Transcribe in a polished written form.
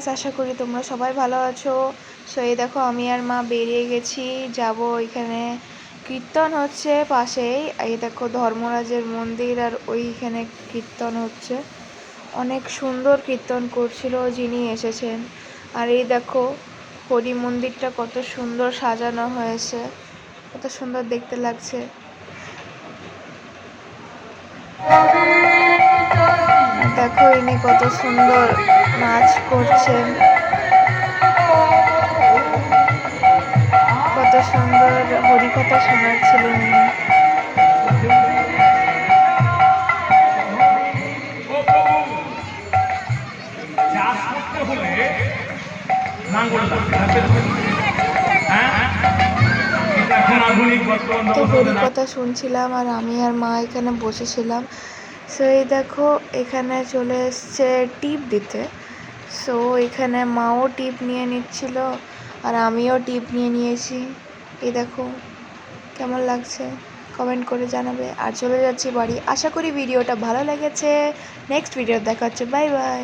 Guys, আশা করি তোমরা সবাই ভালো আছো। সো এই দেখো আমি আর মা বেরিয়ে গেছি, যাব এখানে কীর্তন হচ্ছে পাশেই। এই দেখো ধর্মরাজের মন্দির আর ওইখানে কীর্তন হচ্ছে। অনেক সুন্দর কীর্তন করছিল যিনি এসেছেন। আর এই দেখো হরি মন্দিরটা কত সুন্দর সাজানো হয়েছে, কত সুন্দর দেখতে লাগছে। দেখো ইনি কত সুন্দর নাচ করছেন, কত সুন্দর হরিকথা শোনাচ্ছিলেন ইনি। তো হরিকথা শুনছিলাম আর আমি আর মা এখানে বসেছিলাম। সো এই দেখো এখানে চলে এসছে টিপ দিতে। সো এখানে মাও টিপ নিয়ে নিচ্ছিল আর আমিও টিপ নিয়ে নিয়েছি। এই দেখো কেমন লাগছে কমেন্ট করে জানাবে। আর চলে যাচ্ছি বাড়ি। আশা করি ভিডিওটা ভালো লেগেছে। নেক্সট ভিডিও দেখা হচ্ছে। Bye bye.